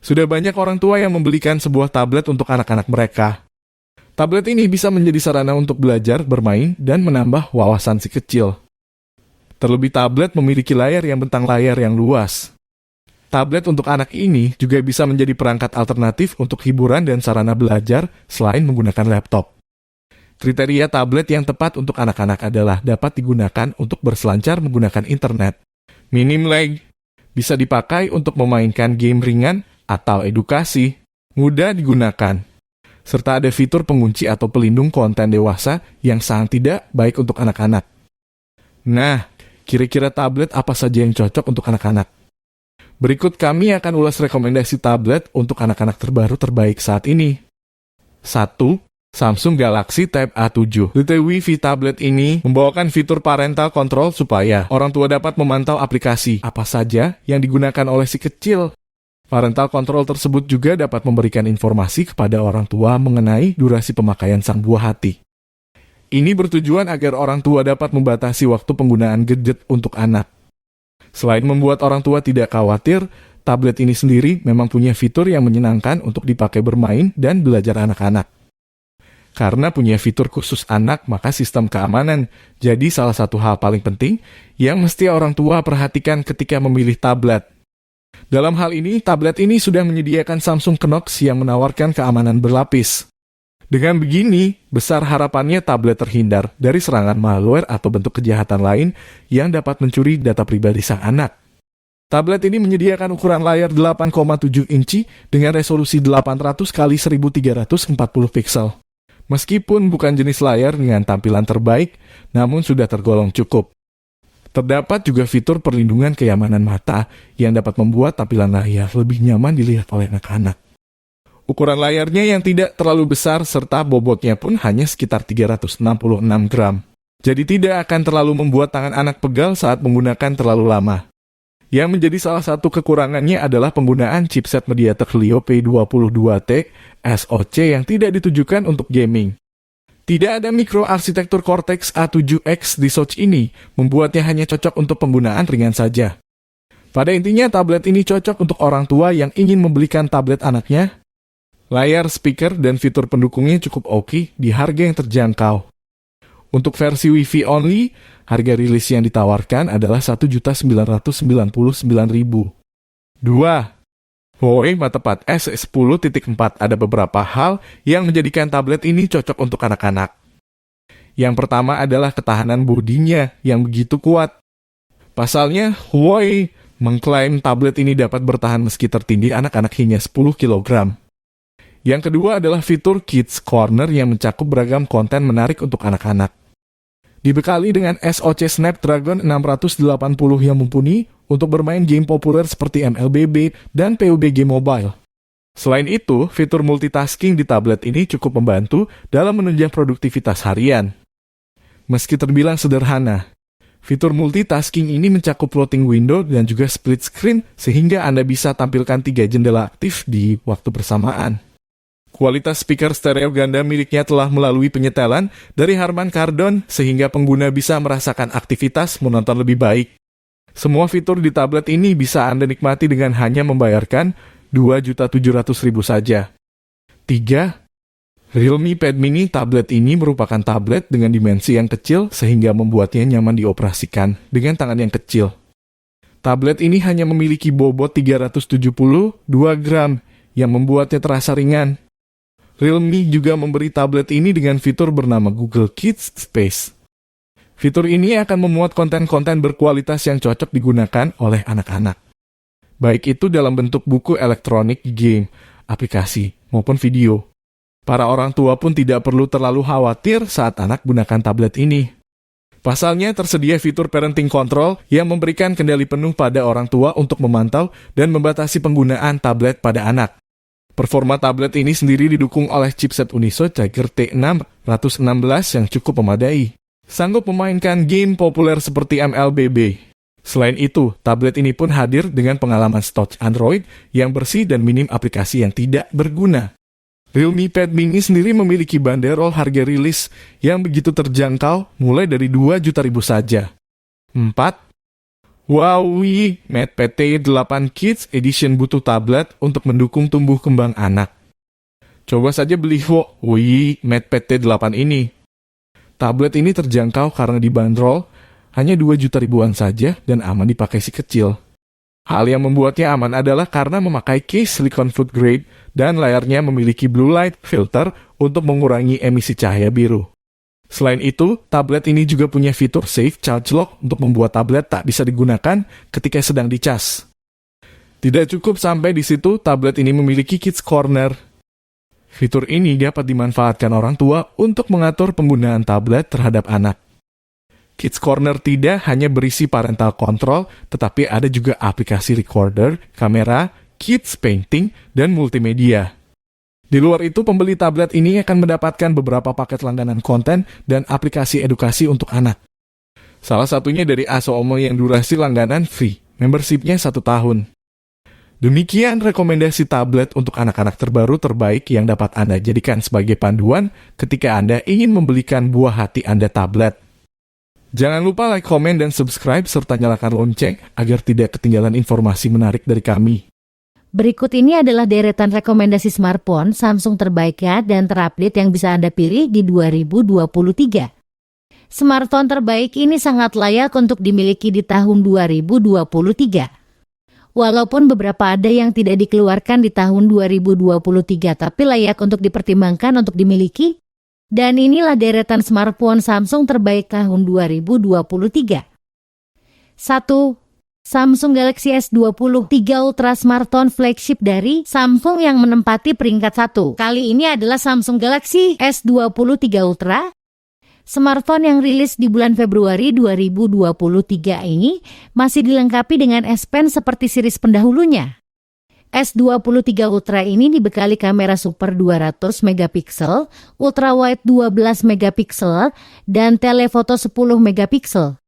Sudah banyak orang tua yang membelikan sebuah tablet untuk anak-anak mereka. Tablet ini bisa menjadi sarana untuk belajar, bermain, dan menambah wawasan si kecil. Terlebih tablet memiliki layar yang bentang layar yang luas. Tablet untuk anak ini juga bisa menjadi perangkat alternatif untuk hiburan dan sarana belajar selain menggunakan laptop. Kriteria tablet yang tepat untuk anak-anak adalah dapat digunakan untuk berselancar menggunakan internet, minim lag, bisa dipakai untuk memainkan game ringan atau edukasi, mudah digunakan, serta ada fitur pengunci atau pelindung konten dewasa yang sangat tidak baik untuk anak-anak. Nah, kira-kira tablet apa saja yang cocok untuk anak-anak? Berikut kami akan ulas rekomendasi tablet untuk anak-anak terbaru terbaik saat ini. 1. Samsung Galaxy Tab A7. Little Wi-Fi tablet ini membawakan fitur parental control supaya orang tua dapat memantau aplikasi apa saja yang digunakan oleh si kecil. Parental control tersebut juga dapat memberikan informasi kepada orang tua mengenai durasi pemakaian sang buah hati. Ini bertujuan agar orang tua dapat membatasi waktu penggunaan gadget untuk anak. Selain membuat orang tua tidak khawatir, tablet ini sendiri memang punya fitur yang menyenangkan untuk dipakai bermain dan belajar anak-anak. Karena punya fitur khusus anak, maka sistem keamanan jadi salah satu hal paling penting yang mesti orang tua perhatikan ketika memilih tablet. Dalam hal ini, tablet ini sudah menyediakan Samsung Knox yang menawarkan keamanan berlapis. Dengan begini, besar harapannya tablet terhindar dari serangan malware atau bentuk kejahatan lain yang dapat mencuri data pribadi sang anak. Tablet ini menyediakan ukuran layar 8,7 inci dengan resolusi 800 x 1340 piksel. Meskipun bukan jenis layar dengan tampilan terbaik, namun sudah tergolong cukup. Terdapat juga fitur perlindungan kenyamanan mata yang dapat membuat tampilan layar lebih nyaman dilihat oleh anak-anak. Ukuran layarnya yang tidak terlalu besar serta bobotnya pun hanya sekitar 366 gram. Jadi tidak akan terlalu membuat tangan anak pegal saat menggunakan terlalu lama. Yang menjadi salah satu kekurangannya adalah penggunaan chipset MediaTek Helio P22T SoC yang tidak ditujukan untuk gaming. Tidak ada mikroarsitektur Cortex A7X di SoC ini, membuatnya hanya cocok untuk penggunaan ringan saja. Pada intinya, tablet ini cocok untuk orang tua yang ingin membelikan tablet anaknya. Layar, speaker, dan fitur pendukungnya cukup oke di harga yang terjangkau. Untuk versi Wi-Fi only, harga rilis yang ditawarkan adalah Rp1.999.000. 2. Huawei MatePad S10.4. Ada beberapa hal yang menjadikan tablet ini cocok untuk anak-anak. Yang pertama adalah ketahanan bodinya yang begitu kuat. Pasalnya, Huawei mengklaim tablet ini dapat bertahan meski tertindih anak-anak hingga 10 kg. Yang kedua adalah fitur Kids Corner yang mencakup beragam konten menarik untuk anak-anak. Dibekali dengan SoC Snapdragon 680 yang mumpuni untuk bermain game populer seperti MLBB dan PUBG Mobile. Selain itu, fitur multitasking di tablet ini cukup membantu dalam menunjang produktivitas harian. Meski terbilang sederhana, fitur multitasking ini mencakup floating window dan juga split screen sehingga Anda bisa tampilkan 3 jendela aktif di waktu bersamaan. Kualitas speaker stereo ganda miliknya telah melalui penyetelan dari Harman Kardon sehingga pengguna bisa merasakan aktivitas menonton lebih baik. Semua fitur di tablet ini bisa Anda nikmati dengan hanya membayarkan Rp2.700.000 saja. 3. Realme Pad Mini. Tablet ini merupakan tablet dengan dimensi yang kecil sehingga membuatnya nyaman dioperasikan dengan tangan yang kecil. Tablet ini hanya memiliki bobot 372 gram yang membuatnya terasa ringan. Realme juga memberi tablet ini dengan fitur bernama Google Kids Space. Fitur ini akan memuat konten-konten berkualitas yang cocok digunakan oleh anak-anak. Baik itu dalam bentuk buku elektronik, game, aplikasi, maupun video. Para orang tua pun tidak perlu terlalu khawatir saat anak gunakan tablet ini. Pasalnya tersedia fitur parenting control yang memberikan kendali penuh pada orang tua untuk memantau dan membatasi penggunaan tablet pada anak. Performa tablet ini sendiri didukung oleh chipset Unisoc Tiger T616 yang cukup memadai. Sanggup memainkan game populer seperti MLBB. Selain itu, tablet ini pun hadir dengan pengalaman touch Android yang bersih dan minim aplikasi yang tidak berguna. Realme Pad Mini sendiri memiliki banderol harga rilis yang begitu terjangkau mulai dari Rp2 juta saja. 4. Wow, Mate PT 8 Kids Edition butuh tablet untuk mendukung tumbuh kembang anak. Coba saja beli Mate PT 8 ini. Tablet ini terjangkau karena dibanderol hanya 2 juta ribuan saja dan aman dipakai si kecil. Hal yang membuatnya aman adalah karena memakai case silicon food grade dan layarnya memiliki blue light filter untuk mengurangi emisi cahaya biru. Selain itu, tablet ini juga punya fitur safe charge lock untuk membuat tablet tak bisa digunakan ketika sedang dicas. Tidak cukup sampai di situ, tablet ini memiliki Kids Corner. Fitur ini dapat dimanfaatkan orang tua untuk mengatur penggunaan tablet terhadap anak. Kids Corner tidak hanya berisi parental control, tetapi ada juga aplikasi recorder, kamera, kids painting, dan multimedia. Di luar itu, pembeli tablet ini akan mendapatkan beberapa paket langganan konten dan aplikasi edukasi untuk anak. Salah satunya dari ASOOMO yang durasi langganan free, membershipnya 1 tahun. Demikian rekomendasi tablet untuk anak-anak terbaru terbaik yang dapat Anda jadikan sebagai panduan ketika Anda ingin membelikan buah hati Anda tablet. Jangan lupa like, komen, dan subscribe, serta nyalakan lonceng agar tidak ketinggalan informasi menarik dari kami. Berikut ini adalah deretan rekomendasi smartphone Samsung terbaiknya dan terupdate yang bisa Anda pilih di 2023. Smartphone terbaik ini sangat layak untuk dimiliki di tahun 2023. Walaupun beberapa ada yang tidak dikeluarkan di tahun 2023 tapi layak untuk dipertimbangkan untuk dimiliki. Dan inilah deretan smartphone Samsung terbaik tahun 2023. 1. Samsung Galaxy S23 Ultra smartphone flagship dari Samsung yang menempati peringkat 1. Kali ini adalah Samsung Galaxy S23 Ultra. Smartphone yang rilis di bulan Februari 2023 ini masih dilengkapi dengan S Pen seperti series pendahulunya. S23 Ultra ini dibekali kamera super 200 megapiksel, ultrawide 12 megapiksel, dan telefoto 10 megapiksel.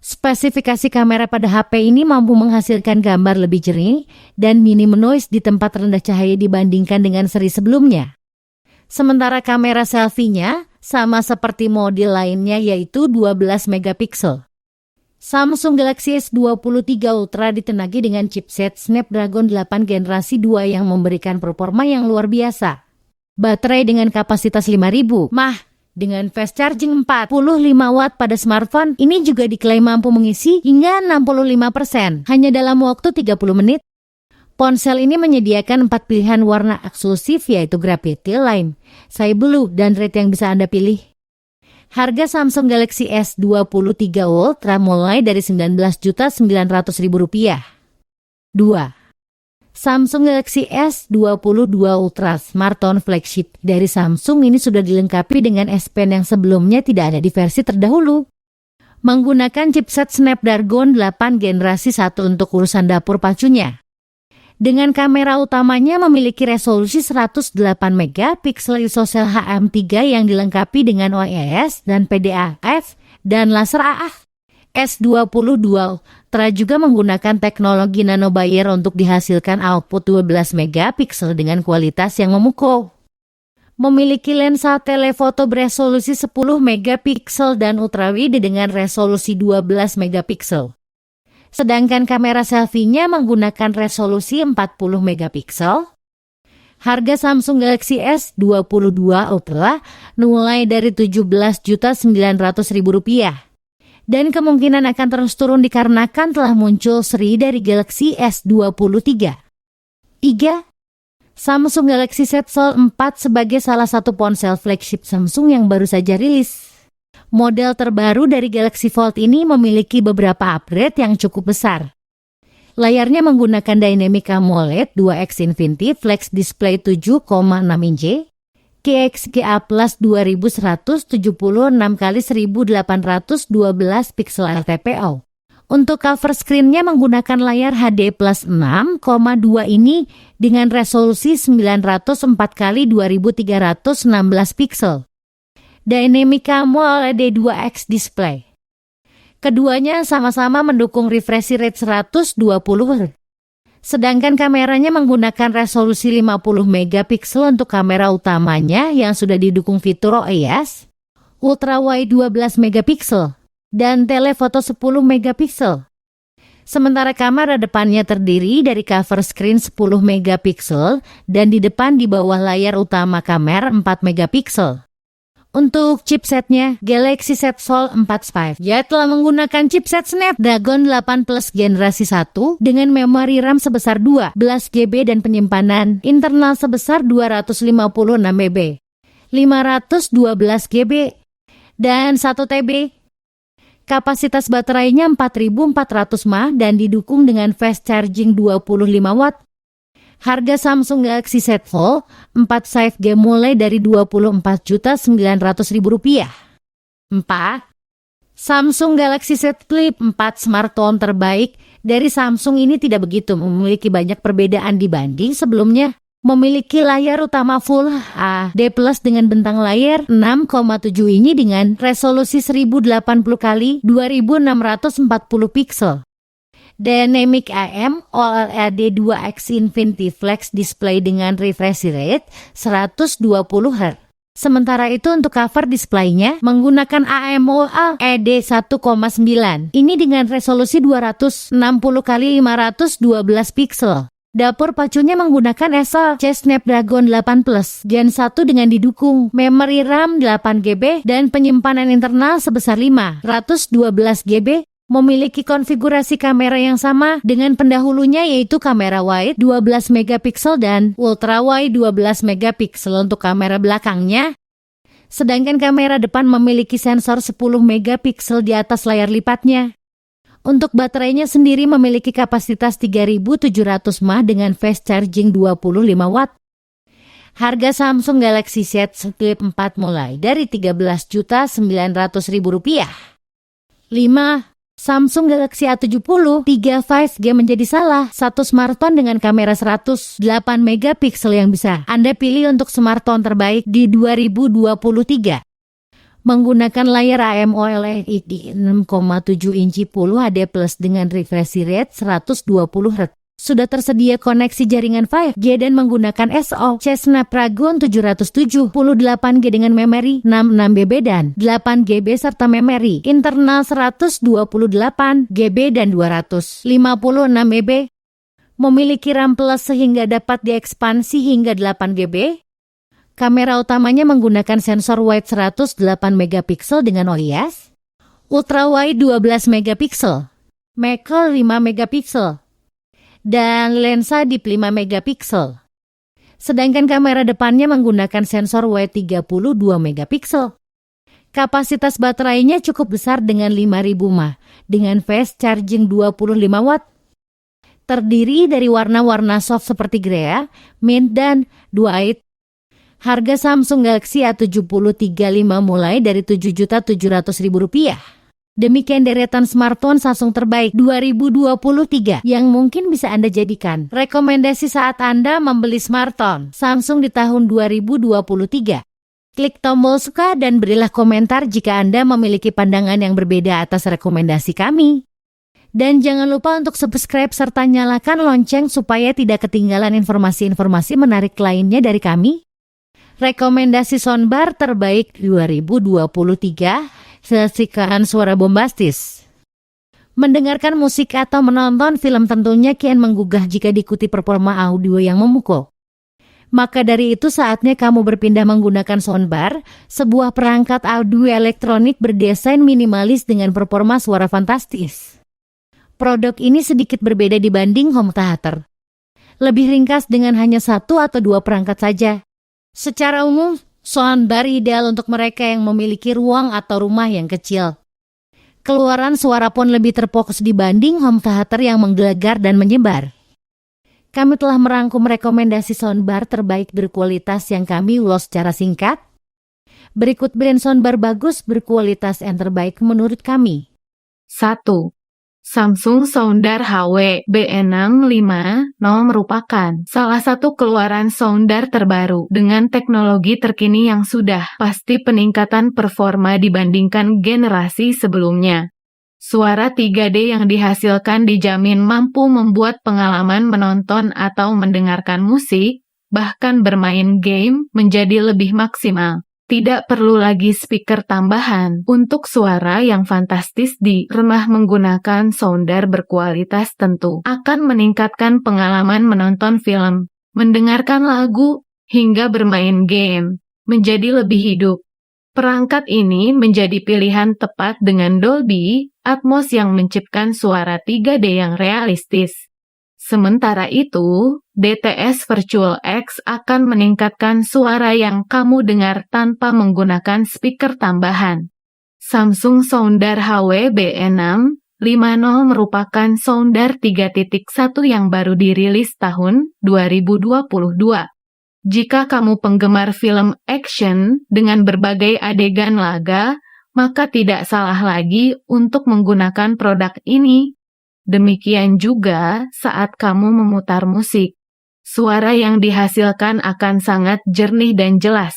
Spesifikasi kamera pada HP ini mampu menghasilkan gambar lebih jernih dan minim noise di tempat rendah cahaya dibandingkan dengan seri sebelumnya. Sementara kamera selfie-nya sama seperti model lainnya yaitu 12 megapiksel. Samsung Galaxy S23 Ultra ditenagai dengan chipset Snapdragon 8 generasi 2 yang memberikan performa yang luar biasa. Baterai dengan kapasitas 5000 mAh dengan fast charging 45 watt pada smartphone ini juga diklaim mampu mengisi hingga 65% hanya dalam waktu 30 menit. Ponsel ini menyediakan 4 pilihan warna eksklusif yaitu Graphite, Lime, Sky Blue, dan Red yang bisa Anda pilih. Harga Samsung Galaxy S23 Ultra mulai dari Rp19.900.000. 2. Samsung Galaxy S22 Ultra smartphone flagship dari Samsung ini sudah dilengkapi dengan S Pen yang sebelumnya tidak ada di versi terdahulu. Menggunakan chipset Snapdragon 8 generasi 1 untuk urusan dapur pacunya. Dengan kamera utamanya memiliki resolusi 108 megapiksel isosel HM3 yang dilengkapi dengan OIS dan PDAF dan laser AF. S22 Ultra juga menggunakan teknologi nanobarrier untuk dihasilkan output 12 megapiksel dengan kualitas yang memukau. Memiliki lensa telefoto beresolusi 10 megapiksel dan ultrawide dengan resolusi 12 megapiksel. Sedangkan kamera selfie-nya menggunakan resolusi 40 megapiksel. Harga Samsung Galaxy S22 Ultra mulai dari Rp17.900.000 dan kemungkinan akan terus turun dikarenakan telah muncul seri dari Galaxy S23. 3. Samsung Galaxy Z Fold 4 sebagai salah satu ponsel flagship Samsung yang baru saja rilis. Model terbaru dari Galaxy Fold ini memiliki beberapa upgrade yang cukup besar. Layarnya menggunakan Dynamic AMOLED 2X Infinity Flex Display 7,6 inci, QXGA Plus 2176x1812 pixel LTPO. Untuk cover screen-nya menggunakan layar HD Plus 6,2 ini dengan resolusi 904x2316 pixel. Dynamic AMOLED 2X Display. Keduanya sama-sama mendukung refresh rate 120 Hz. Sedangkan kameranya menggunakan resolusi 50 megapiksel untuk kamera utamanya yang sudah didukung fitur OIS, ultrawide 12 megapiksel, dan telefoto 10 megapiksel. Sementara kamera depannya terdiri dari cover screen 10 megapiksel dan di depan di bawah layar utama kamera 4 megapiksel. Untuk chipsetnya, Galaxy Z Fold 4 5G telah menggunakan chipset Snapdragon 8 Plus generasi 1 dengan memori RAM sebesar 12 GB dan penyimpanan internal sebesar 256 MB, 512 GB, dan 1 TB. Kapasitas baterainya 4400 mAh dan didukung dengan fast charging 25 watt. Harga Samsung Galaxy Z Fold 4 5G mulai dari Rp24.900.000. 4. Samsung Galaxy Z Flip 4 smartphone terbaik dari Samsung ini tidak begitu memiliki banyak perbedaan dibanding sebelumnya. Memiliki layar utama Full HD Plus dengan bentang layar 6,7 inci dengan resolusi 1080 x 2640 piksel. Dynamic IM OLED 2X Infinity Flex Display dengan refresh rate 120 Hz. Sementara itu untuk cover displaynya menggunakan AMOLED 1,9. Ini dengan resolusi 260 x 512 piksel. Dapur pacunya menggunakan SoC Snapdragon 8 Plus Gen 1 dengan didukung memori RAM 8 GB dan penyimpanan internal sebesar 512 GB. Memiliki konfigurasi kamera yang sama dengan pendahulunya yaitu kamera wide 12 megapiksel dan ultra wide 12 megapiksel untuk kamera belakangnya. Sedangkan kamera depan memiliki sensor 10 megapiksel di atas layar lipatnya. Untuk baterainya sendiri memiliki kapasitas 3700 mAh dengan fast charging 25 watt. Harga Samsung Galaxy Z Flip 4 mulai dari Rp13.900.000. 5. Samsung Galaxy A70 3 5G menjadi salah satu smartphone dengan kamera 108 megapiksel yang bisa Anda pilih untuk smartphone terbaik di 2023. Menggunakan layar AMOLED 6,7 inci Full HD Plus dengan refresh rate 120 Hz. Sudah tersedia koneksi jaringan 5G dan menggunakan SoC Snapdragon 778G dengan memori 66 GB dan 8 GB serta memori internal 128 GB dan 256 MB. Memiliki RAM Plus sehingga dapat diekspansi hingga 8 GB. Kamera utamanya menggunakan sensor wide 108 megapiksel dengan OIS, ultra wide 12 megapiksel, macro 5 megapiksel, dan lensa deep 5 megapiksel. Sedangkan kamera depannya menggunakan sensor wide 32 megapiksel. Kapasitas baterainya cukup besar dengan 5000 mAh dengan fast charging 25 watt. Terdiri dari warna-warna soft seperti gray, mint, dan white. Harga Samsung Galaxy A70 35 mulai dari Rp7.700.000. Demikian deretan smartphone Samsung terbaik 2023 yang mungkin bisa Anda jadikan rekomendasi saat Anda membeli smartphone Samsung di tahun 2023. Klik tombol suka dan berilah komentar jika Anda memiliki pandangan yang berbeda atas rekomendasi kami. Dan jangan lupa untuk subscribe serta nyalakan lonceng supaya tidak ketinggalan informasi-informasi menarik lainnya dari kami. Rekomendasi soundbar terbaik 2023, saksikan suara bombastis. Mendengarkan musik atau menonton film tentunya kian menggugah jika diikuti performa audio yang memukau. Maka dari itu saatnya kamu berpindah menggunakan soundbar, sebuah perangkat audio elektronik berdesain minimalis dengan performa suara fantastis. Produk ini sedikit berbeda dibanding home theater. Lebih ringkas dengan hanya 1 atau 2 perangkat saja. Secara umum, soundbar ideal untuk mereka yang memiliki ruang atau rumah yang kecil. Keluaran suara pun lebih terfokus dibanding home theater yang menggelegar dan menyebar. Kami telah merangkum rekomendasi soundbar terbaik berkualitas yang kami ulas secara singkat. Berikut brand soundbar bagus berkualitas yang terbaik menurut kami. 1. Samsung Soundbar HW-B650 merupakan salah satu keluaran soundbar terbaru dengan teknologi terkini yang sudah pasti peningkatan performa dibandingkan generasi sebelumnya. Suara 3D yang dihasilkan dijamin mampu membuat pengalaman menonton atau mendengarkan musik, bahkan bermain game, menjadi lebih maksimal. Tidak perlu lagi speaker tambahan untuk suara yang fantastis di rumah. Menggunakan soundbar berkualitas tentu akan meningkatkan pengalaman menonton film, mendengarkan lagu, hingga bermain game menjadi lebih hidup. Perangkat ini menjadi pilihan tepat dengan Dolby Atmos yang menciptakan suara 3D yang realistis. Sementara itu, DTS Virtual X akan meningkatkan suara yang kamu dengar tanpa menggunakan speaker tambahan. Samsung Soundbar HWB650 merupakan soundbar 3.1 yang baru dirilis tahun 2022. Jika kamu penggemar film action dengan berbagai adegan laga, maka tidak salah lagi untuk menggunakan produk ini. Demikian juga saat kamu memutar musik. Suara yang dihasilkan akan sangat jernih dan jelas.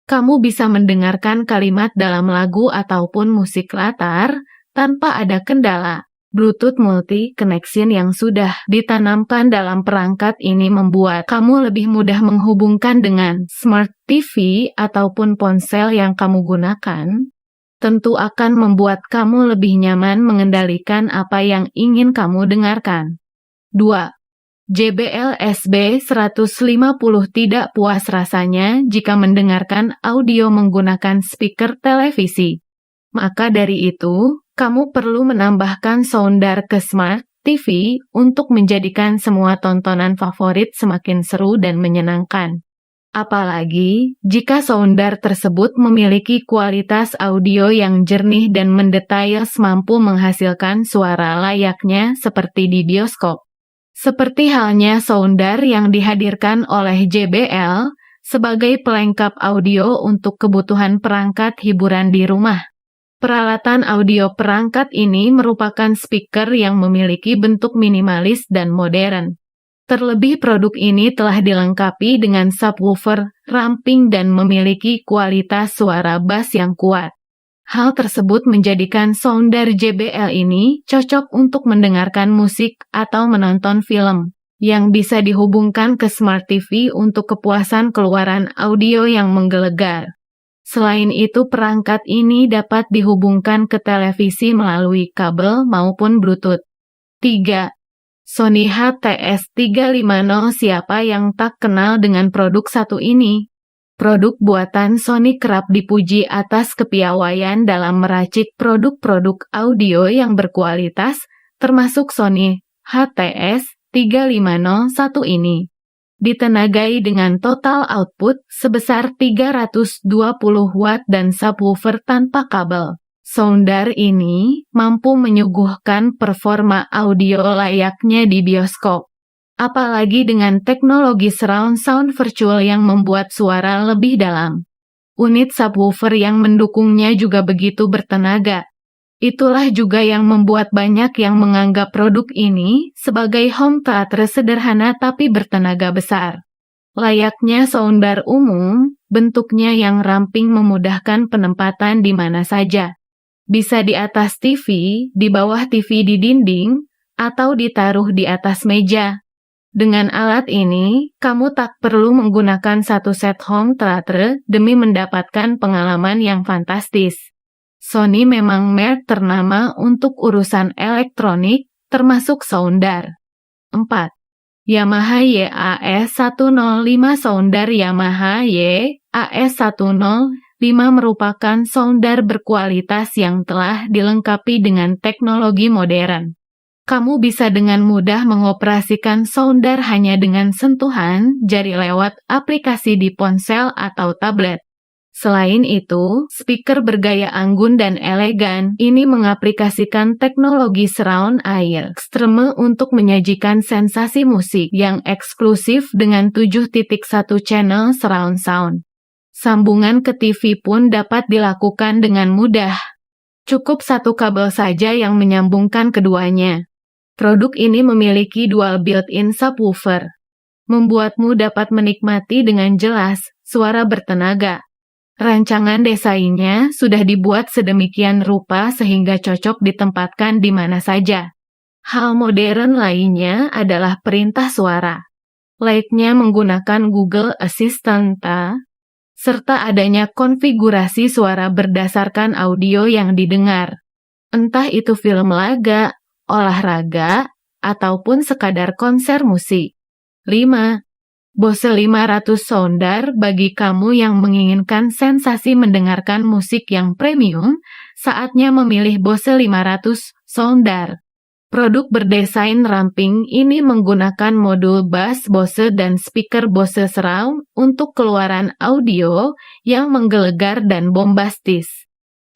Kamu bisa mendengarkan kalimat dalam lagu ataupun musik latar tanpa ada kendala. Bluetooth multi-connection yang sudah ditanamkan dalam perangkat ini membuat kamu lebih mudah menghubungkan dengan smart TV ataupun ponsel yang kamu gunakan. Tentu akan membuat kamu lebih nyaman mengendalikan apa yang ingin kamu dengarkan. 2. JBL SB150 tidak puas rasanya jika mendengarkan audio menggunakan speaker televisi. Maka dari itu, kamu perlu menambahkan soundbar ke Smart TV untuk menjadikan semua tontonan favorit semakin seru dan menyenangkan. Apalagi jika soundbar tersebut memiliki kualitas audio yang jernih dan mendetail mampu menghasilkan suara layaknya seperti di bioskop. Seperti halnya soundbar yang dihadirkan oleh JBL sebagai pelengkap audio untuk kebutuhan perangkat hiburan di rumah. Peralatan audio perangkat ini merupakan speaker yang memiliki bentuk minimalis dan modern. Terlebih produk ini telah dilengkapi dengan subwoofer, ramping dan memiliki kualitas suara bass yang kuat. Hal tersebut menjadikan soundbar JBL ini cocok untuk mendengarkan musik atau menonton film, yang bisa dihubungkan ke Smart TV untuk kepuasan keluaran audio yang menggelegar. Selain itu, perangkat ini dapat dihubungkan ke televisi melalui kabel maupun Bluetooth. 3. Sony HTS350. Siapa yang tak kenal dengan produk satu ini? Produk buatan Sony kerap dipuji atas kepiawaian dalam meracik produk-produk audio yang berkualitas, termasuk Sony HTS350 ini. Ditenagai dengan total output sebesar 320 watt dan subwoofer tanpa kabel. Soundbar ini mampu menyuguhkan performa audio layaknya di bioskop. Apalagi dengan teknologi surround sound virtual yang membuat suara lebih dalam. Unit subwoofer yang mendukungnya juga begitu bertenaga. Itulah juga yang membuat banyak yang menganggap produk ini sebagai home theater sederhana tapi bertenaga besar. Layaknya soundbar umum, bentuknya yang ramping memudahkan penempatan di mana saja. Bisa di atas TV, di bawah TV di dinding, atau ditaruh di atas meja. Dengan alat ini, kamu tak perlu menggunakan satu set home theater demi mendapatkan pengalaman yang fantastis. Sony memang merek ternama untuk urusan elektronik, termasuk soundbar. 4. Yamaha YAS105. Soundbar Yamaha YAS105 merupakan soundbar berkualitas yang telah dilengkapi dengan teknologi modern. Kamu bisa dengan mudah mengoperasikan soundbar hanya dengan sentuhan jari lewat aplikasi di ponsel atau tablet. Selain itu, speaker bergaya anggun dan elegan ini mengaplikasikan teknologi surround air ekstreme untuk menyajikan sensasi musik yang eksklusif dengan 7.1 channel surround sound. Sambungan ke TV pun dapat dilakukan dengan mudah. Cukup satu kabel saja yang menyambungkan keduanya. Produk ini memiliki dual built-in subwoofer, membuatmu dapat menikmati dengan jelas suara bertenaga. Rancangan desainnya sudah dibuat sedemikian rupa sehingga cocok ditempatkan di mana saja. Hal modern lainnya adalah perintah suara. Layaknya menggunakan Google Assistant. serta adanya konfigurasi suara berdasarkan audio yang didengar. Entah itu film laga, olahraga, ataupun sekadar konser musik. 5. Bose 500 Soundbar bagi kamu yang menginginkan sensasi mendengarkan musik yang premium, saatnya memilih Bose 500 Soundbar. Produk berdesain ramping ini menggunakan modul bass Bose dan speaker Bose Surround untuk keluaran audio yang menggelegar dan bombastis.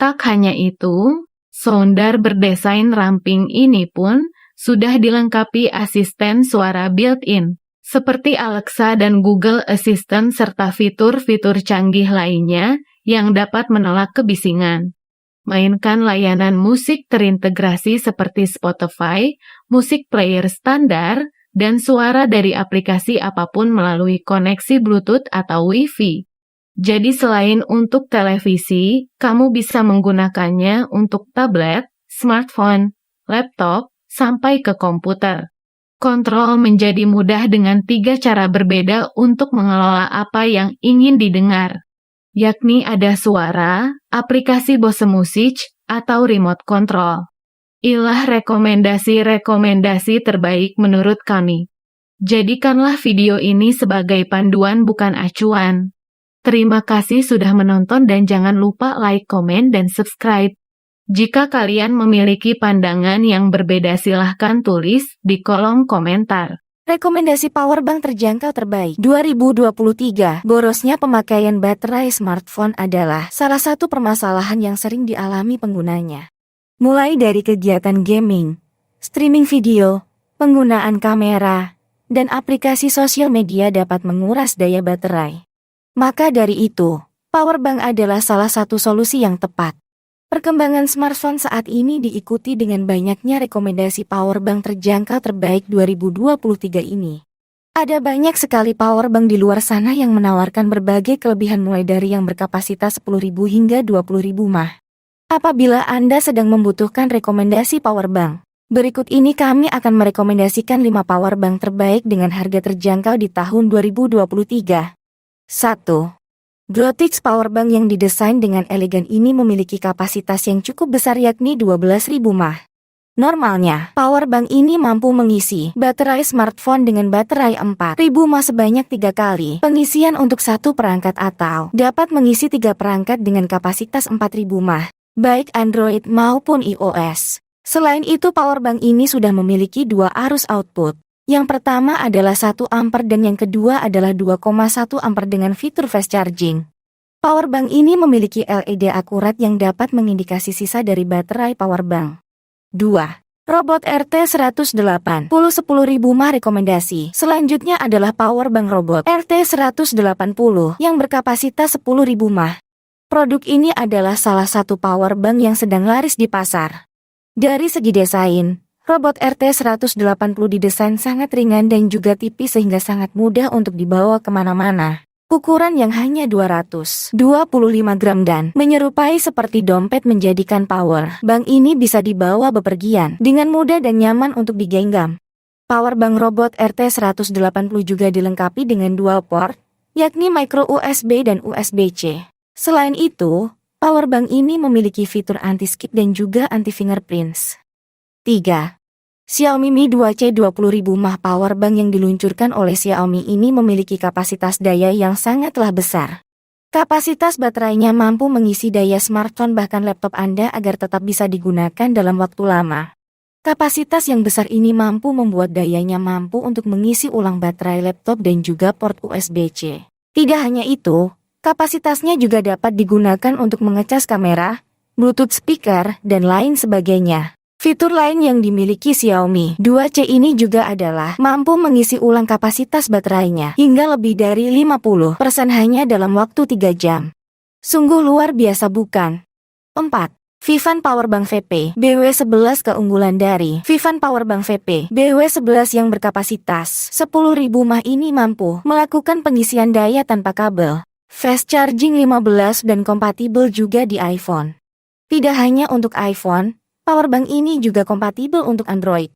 Tak hanya itu, soundbar berdesain ramping ini pun sudah dilengkapi asisten suara built-in, seperti Alexa dan Google Assistant serta fitur-fitur canggih lainnya yang dapat menolak kebisingan. Mainkan layanan musik terintegrasi seperti Spotify, musik player standar, dan suara dari aplikasi apapun melalui koneksi Bluetooth atau Wi-Fi. Jadi selain untuk televisi, kamu bisa menggunakannya untuk tablet, smartphone, laptop, sampai ke komputer. Kontrol menjadi mudah dengan 3 cara berbeda untuk mengelola apa yang ingin didengar, yakni ada suara, aplikasi Bose Music, atau remote control. Inilah rekomendasi-rekomendasi terbaik menurut kami. Jadikanlah video ini sebagai panduan bukan acuan. Terima kasih sudah menonton dan jangan lupa like, komen, dan subscribe. Jika kalian memiliki pandangan yang berbeda silahkan tulis di kolom komentar. Rekomendasi powerbank terjangkau terbaik 2023. Borosnya pemakaian baterai smartphone adalah salah satu permasalahan yang sering dialami penggunanya. Mulai dari kegiatan gaming, streaming video, penggunaan kamera, dan aplikasi sosial media dapat menguras daya baterai. Maka dari itu, powerbank adalah salah satu solusi yang tepat. Perkembangan smartphone saat ini diikuti dengan banyaknya rekomendasi powerbank terjangkau terbaik 2023 ini. Ada banyak sekali powerbank di luar sana yang menawarkan berbagai kelebihan mulai dari yang berkapasitas 10.000 hingga 20.000 mAh. Apabila Anda sedang membutuhkan rekomendasi powerbank, berikut ini kami akan merekomendasikan 5 powerbank terbaik dengan harga terjangkau di tahun 2023. 1. Grotix Powerbank yang didesain dengan elegan ini memiliki kapasitas yang cukup besar yakni 12.000 mAh. Normalnya, powerbank ini mampu mengisi baterai smartphone dengan baterai 4.000 mAh sebanyak 3 kali pengisian untuk satu perangkat atau dapat mengisi 3 perangkat dengan kapasitas 4.000 mAh, baik Android maupun iOS. Selain itu powerbank ini sudah memiliki 2 arus output. Yang pertama adalah 1 ampere dan yang kedua adalah 2,1 ampere dengan fitur fast charging. Powerbank ini memiliki LED akurat yang dapat mengindikasi sisa dari baterai powerbank. 2. Robot RT180 10.000 mAh rekomendasi. Selanjutnya adalah powerbank robot RT180 yang berkapasitas 10.000 mAh. Produk ini adalah salah satu powerbank yang sedang laris di pasar. Dari segi desain, robot RT180 didesain sangat ringan dan juga tipis sehingga sangat mudah untuk dibawa kemana-mana. Ukuran yang hanya 225 gram dan menyerupai seperti dompet menjadikan powerbank ini bisa dibawa bepergian dengan mudah dan nyaman untuk digenggam. Powerbank robot RT180 juga dilengkapi dengan dual port, yakni micro USB dan USB-C. Selain itu, powerbank ini memiliki fitur anti-skip dan juga anti-fingerprints. 3. Xiaomi Mi 2C 20.000 mAh powerbank yang diluncurkan oleh Xiaomi ini memiliki kapasitas daya yang sangatlah besar. Kapasitas baterainya mampu mengisi daya smartphone bahkan laptop Anda agar tetap bisa digunakan dalam waktu lama. Kapasitas yang besar ini mampu membuat dayanya mampu untuk mengisi ulang baterai laptop dan juga port USB-C. Tidak hanya itu, kapasitasnya juga dapat digunakan untuk mengecas kamera, Bluetooth speaker, dan lain sebagainya. Fitur lain yang dimiliki Xiaomi 2C ini juga adalah mampu mengisi ulang kapasitas baterainya hingga lebih dari 50% hanya dalam waktu 3 jam. Sungguh luar biasa bukan? 4. Vivan Powerbank VP BW11 keunggulan dari Vivan Powerbank VP BW11 yang berkapasitas 10.000 mAh ini mampu melakukan pengisian daya tanpa kabel, fast charging 15 dan kompatibel juga di iPhone. Tidak hanya untuk iPhone, powerbank ini juga kompatibel untuk Android.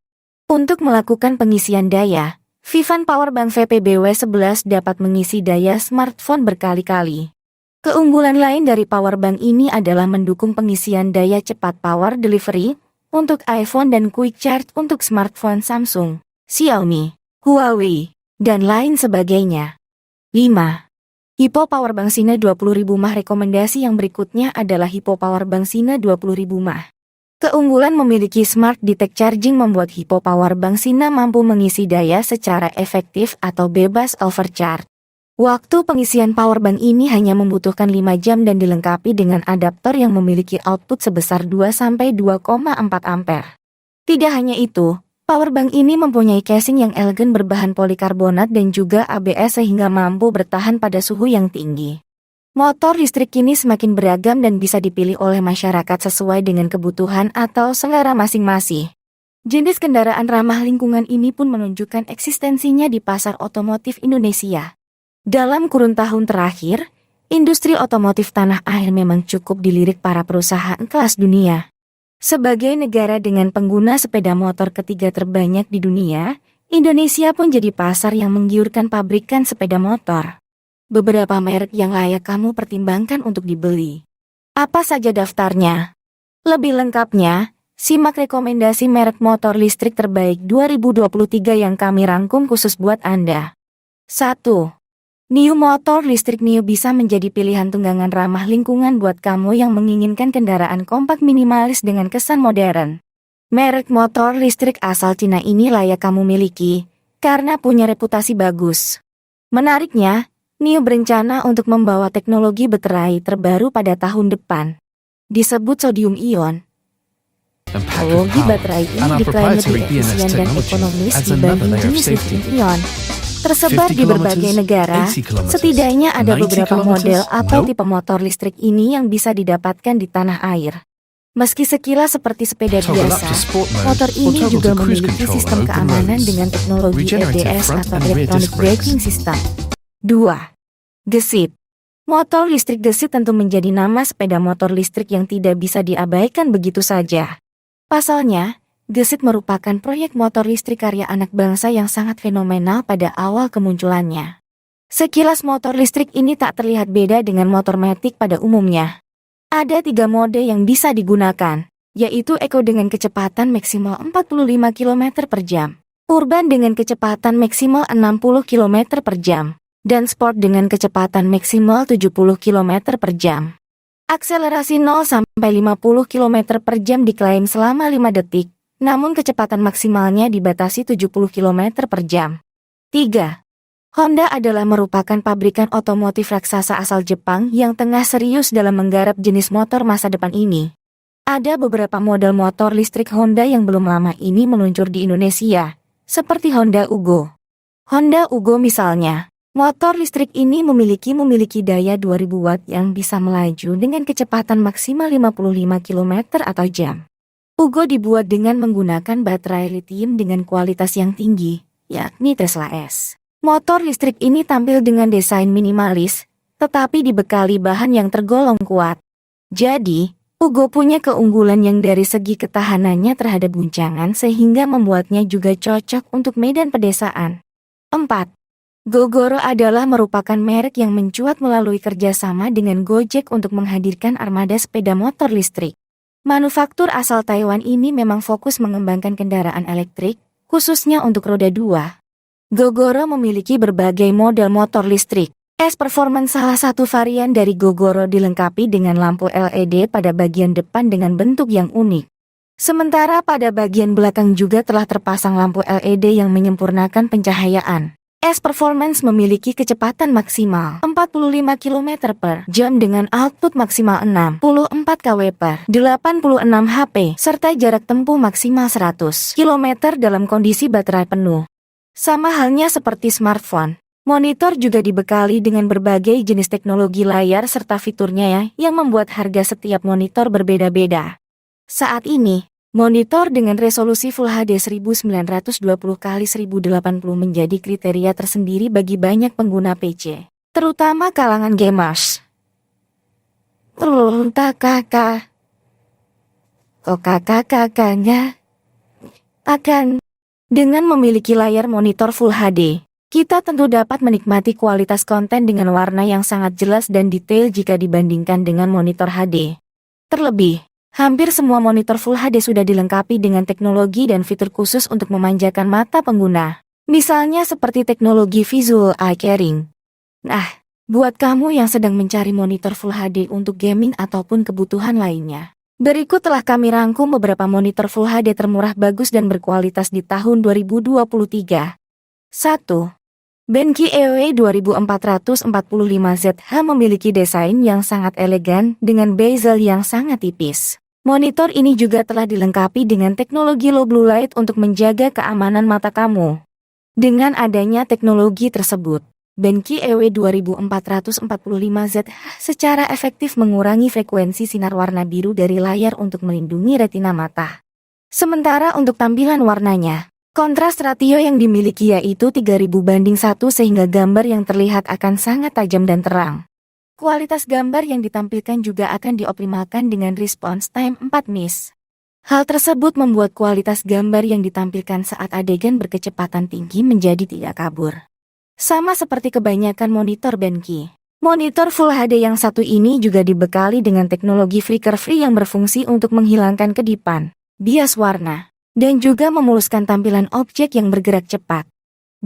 Untuk melakukan pengisian daya, Vivan Powerbank VP BW11 dapat mengisi daya smartphone berkali-kali. Keunggulan lain dari powerbank ini adalah mendukung pengisian daya cepat power delivery untuk iPhone dan quick charge untuk smartphone Samsung, Xiaomi, Huawei, dan lain sebagainya. 5. Hippo Powerbank Sina 20.000 mAh. Rekomendasi yang berikutnya adalah Hippo Powerbank Sina 20.000 mAh. Keunggulan memiliki Smart Detect Charging membuat Hippo Powerbank Sina mampu mengisi daya secara efektif atau bebas overcharge. Waktu pengisian powerbank ini hanya membutuhkan 5 jam dan dilengkapi dengan adaptor yang memiliki output sebesar 2-2,4 ampere. Tidak hanya itu, powerbank ini mempunyai casing yang elegan berbahan polikarbonat dan juga ABS sehingga mampu bertahan pada suhu yang tinggi. Motor listrik kini semakin beragam dan bisa dipilih oleh masyarakat sesuai dengan kebutuhan atau selera masing-masing. Jenis kendaraan ramah lingkungan ini pun menunjukkan eksistensinya di pasar otomotif Indonesia. Dalam kurun tahun terakhir, industri otomotif tanah air memang cukup dilirik para perusahaan kelas dunia. Sebagai negara dengan pengguna sepeda motor ketiga terbanyak di dunia, Indonesia pun jadi pasar yang menggiurkan pabrikan sepeda motor. Beberapa merek yang layak kamu pertimbangkan untuk dibeli. Apa saja daftarnya? Lebih lengkapnya, simak rekomendasi merek motor listrik terbaik 2023 yang kami rangkum khusus buat Anda. 1. NIO Motor Listrik. NIO bisa menjadi pilihan tunggangan ramah lingkungan buat kamu yang menginginkan kendaraan kompak minimalis dengan kesan modern. Merek motor listrik asal Cina ini layak kamu miliki, karena punya reputasi bagus. Menariknya, NIO berencana untuk membawa teknologi baterai terbaru pada tahun depan. Disebut sodium ion. Teknologi baterai ini diklaim lebih efisien dan ekonomis dibanding jenis lithium-ion. Tersebar di berbagai negara, setidaknya ada beberapa model atau tipe motor listrik ini yang bisa didapatkan di tanah air. Meski sekilas seperti sepeda biasa, motor ini juga memiliki sistem keamanan dengan teknologi EBS atau Electronic Braking System. 2. Gesit. Motor listrik gesit tentu menjadi nama sepeda motor listrik yang tidak bisa diabaikan begitu saja. Pasalnya, gesit merupakan proyek motor listrik karya anak bangsa yang sangat fenomenal pada awal kemunculannya. Sekilas motor listrik ini tak terlihat beda dengan motor matic pada umumnya. Ada 3 mode yang bisa digunakan, yaitu Eco dengan kecepatan maksimal 45 km per jam, Urban dengan kecepatan maksimal 60 km per jam, dan Sport dengan kecepatan maksimal 70 km per jam. Akselerasi 0 sampai 50 km per jam diklaim selama 5 detik. Namun kecepatan maksimalnya dibatasi 70 km per jam. 3. Honda adalah merupakan pabrikan otomotif raksasa asal Jepang yang tengah serius dalam menggarap jenis motor masa depan ini. Ada beberapa model motor listrik Honda yang belum lama ini meluncur di Indonesia, seperti Honda Ugo. Honda Ugo misalnya, motor listrik ini memiliki daya 2000 watt yang bisa melaju dengan kecepatan maksimal 55 km atau jam. Ugo dibuat dengan menggunakan baterai lithium dengan kualitas yang tinggi, yakni Tesla S. Motor listrik ini tampil dengan desain minimalis, tetapi dibekali bahan yang tergolong kuat. Jadi, Ugo punya keunggulan yang dari segi ketahanannya terhadap guncangan sehingga membuatnya juga cocok untuk medan pedesaan. 4. Gogoro adalah merupakan merek yang mencuat melalui kerjasama dengan Gojek untuk menghadirkan armada sepeda motor listrik. Manufaktur asal Taiwan ini memang fokus mengembangkan kendaraan elektrik, khususnya untuk roda 2. Gogoro memiliki berbagai model motor listrik. S-Performance salah satu varian dari Gogoro dilengkapi dengan lampu LED pada bagian depan dengan bentuk yang unik. Sementara pada bagian belakang juga telah terpasang lampu LED yang menyempurnakan pencahayaan. S-Performance memiliki kecepatan maksimal 45 km per jam dengan output maksimal 64 kW per 86 HP serta jarak tempuh maksimal 100 km dalam kondisi baterai penuh. Sama halnya seperti smartphone, monitor juga dibekali dengan berbagai jenis teknologi layar serta fiturnya yang membuat harga setiap monitor berbeda-beda. Saat ini, monitor dengan resolusi Full HD 1920x1080 menjadi kriteria tersendiri bagi banyak pengguna PC, terutama kalangan gamers. Kakaknya akan dengan memiliki layar monitor Full HD, Kita tentu dapat menikmati kualitas konten dengan warna yang sangat jelas dan detail jika dibandingkan dengan monitor HD. Terlebih, hampir semua monitor Full HD sudah dilengkapi dengan teknologi dan fitur khusus untuk memanjakan mata pengguna. Misalnya seperti teknologi Visual Eye Tracking. Nah, buat kamu yang sedang mencari monitor Full HD untuk gaming ataupun kebutuhan lainnya, berikut telah kami rangkum beberapa monitor Full HD termurah bagus dan berkualitas di tahun 2023. 1. Benki EOE 2445ZH memiliki desain yang sangat elegan dengan bezel yang sangat tipis. Monitor ini juga telah dilengkapi dengan teknologi low blue light untuk menjaga keamanan mata kamu. Dengan adanya teknologi tersebut, Benki EOE 2445ZH secara efektif mengurangi frekuensi sinar warna biru dari layar untuk melindungi retina mata. Sementara untuk tampilan warnanya, kontras ratio yang dimiliki yaitu 3000:1 sehingga gambar yang terlihat akan sangat tajam dan terang. Kualitas gambar yang ditampilkan juga akan dioptimalkan dengan response time 4 ms. Hal tersebut membuat kualitas gambar yang ditampilkan saat adegan berkecepatan tinggi menjadi tidak kabur. Sama seperti kebanyakan monitor Benki, monitor Full HD yang satu ini juga dibekali dengan teknologi flicker free yang berfungsi untuk menghilangkan kedipan, bias warna, dan juga memuluskan tampilan objek yang bergerak cepat.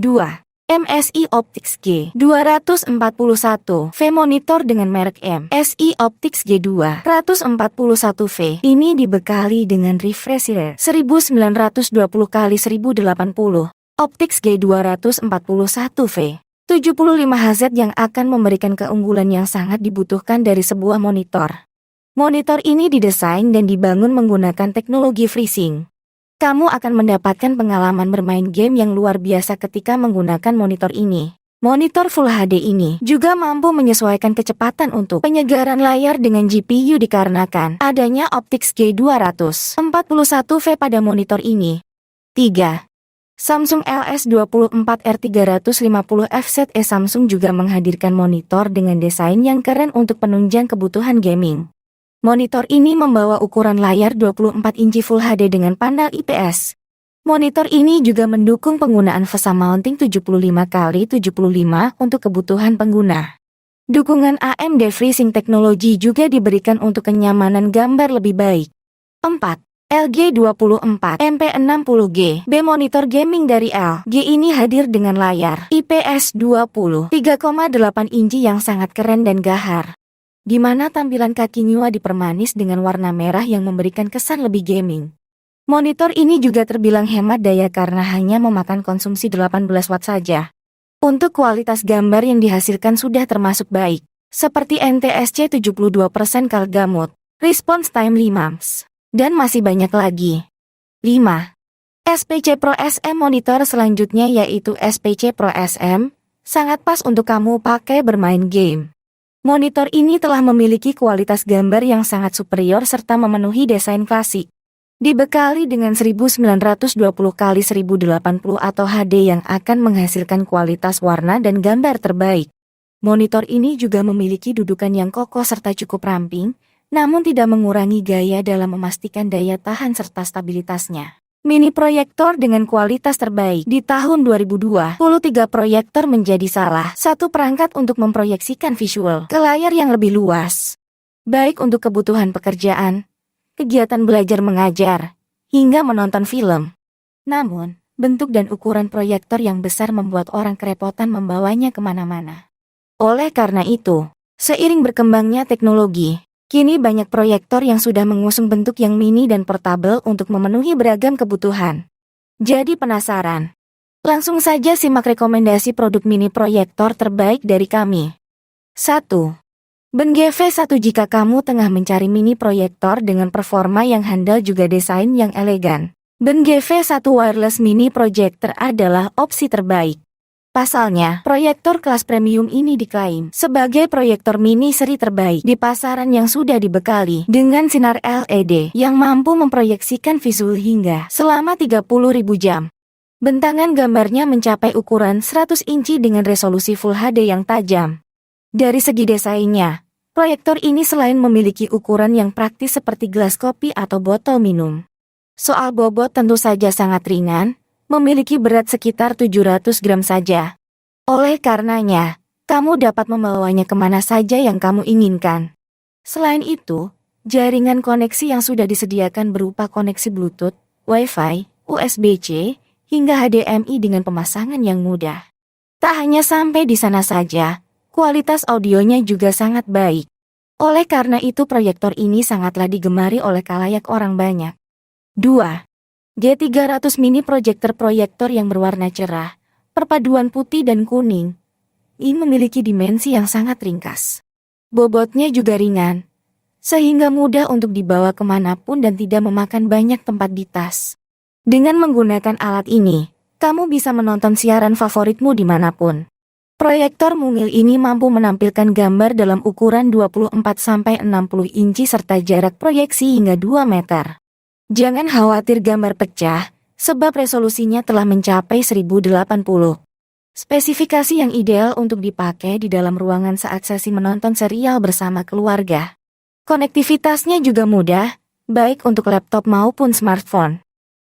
2. MSI Optics G241V monitor dengan merek MSI Optics G241V ini dibekali dengan refresh rate 1920x1080. Optics G241V 75Hz yang akan memberikan keunggulan yang sangat dibutuhkan dari sebuah monitor. Monitor ini didesain dan dibangun menggunakan teknologi FreeSync. Kamu akan mendapatkan pengalaman bermain game yang luar biasa ketika menggunakan monitor ini. Monitor Full HD ini juga mampu menyesuaikan kecepatan untuk penyegaran layar dengan GPU dikarenakan adanya Optics G241V pada monitor ini. 3. Samsung LS24R350FZE Samsung juga menghadirkan monitor dengan desain yang keren untuk penunjang kebutuhan gaming. Monitor ini membawa ukuran layar 24 inci Full HD dengan panel IPS. Monitor ini juga mendukung penggunaan VESA mounting 75x75 untuk kebutuhan pengguna. Dukungan AMD FreeSync Technology juga diberikan untuk kenyamanan gambar lebih baik. 4. LG 24 MP60G B monitor gaming dari LG ini hadir dengan layar IPS 20 3,8 inci yang sangat keren dan gahar, di mana tampilan kaki nyua dipermanis dengan warna merah yang memberikan kesan lebih gaming. Monitor ini juga terbilang hemat daya karena hanya memakan konsumsi 18 watt saja. Untuk kualitas gambar yang dihasilkan sudah termasuk baik, seperti NTSC 72% color gamut, response time 5 ms, dan masih banyak lagi. 5. SPC Pro SM monitor selanjutnya yaitu SPC Pro SM, sangat pas untuk kamu pakai bermain game. Monitor ini telah memiliki kualitas gambar yang sangat superior serta memenuhi desain klasik. Dibekali dengan 1920x1080 atau HD yang akan menghasilkan kualitas warna dan gambar terbaik. Monitor ini juga memiliki dudukan yang kokoh serta cukup ramping, namun tidak mengurangi gaya dalam memastikan daya tahan serta stabilitasnya. Mini proyektor dengan kualitas terbaik di tahun 2023 proyektor menjadi salah satu perangkat untuk memproyeksikan visual ke layar yang lebih luas. Baik untuk kebutuhan pekerjaan, kegiatan belajar mengajar, hingga menonton film. Namun, bentuk dan ukuran proyektor yang besar membuat orang kerepotan membawanya kemana-mana. Oleh karena itu, seiring berkembangnya teknologi, kini banyak proyektor yang sudah mengusung bentuk yang mini dan portable untuk memenuhi beragam kebutuhan. Jadi penasaran? Langsung saja simak rekomendasi produk mini proyektor terbaik dari kami. 1. BenGV1 jika kamu tengah mencari mini proyektor dengan performa yang handal juga desain yang elegan, BenGV1 wireless mini projector adalah opsi terbaik. Pasalnya, proyektor kelas premium ini diklaim sebagai proyektor mini seri terbaik di pasaran yang sudah dibekali dengan sinar LED yang mampu memproyeksikan visual hingga selama 30.000 jam. Bentangan gambarnya mencapai ukuran 100 inci dengan resolusi Full HD yang tajam. Dari segi desainnya, proyektor ini selain memiliki ukuran yang praktis seperti gelas kopi atau botol minum, soal bobot tentu saja sangat ringan, memiliki berat sekitar 700 gram saja. Oleh karenanya, kamu dapat membawanya kemana saja yang kamu inginkan. Selain itu, jaringan koneksi yang sudah disediakan berupa koneksi Bluetooth, Wi-Fi, USB-C, hingga HDMI dengan pemasangan yang mudah. Tak hanya sampai di sana saja, kualitas audionya juga sangat baik. Oleh karena itu proyektor ini sangatlah digemari oleh khalayak orang banyak. 2. G300 Mini proyektor yang berwarna cerah, perpaduan putih dan kuning. Ini memiliki dimensi yang sangat ringkas. Bobotnya juga ringan, sehingga mudah untuk dibawa kemanapun dan tidak memakan banyak tempat di tas. Dengan menggunakan alat ini, kamu bisa menonton siaran favoritmu dimanapun. Proyektor mungil ini mampu menampilkan gambar dalam ukuran 24-60 inci serta jarak proyeksi hingga 2 meter. Jangan khawatir gambar pecah, sebab resolusinya telah mencapai 1080. Spesifikasi yang ideal untuk dipakai di dalam ruangan saat sesi menonton serial bersama keluarga. Konektivitasnya juga mudah, baik untuk laptop maupun smartphone.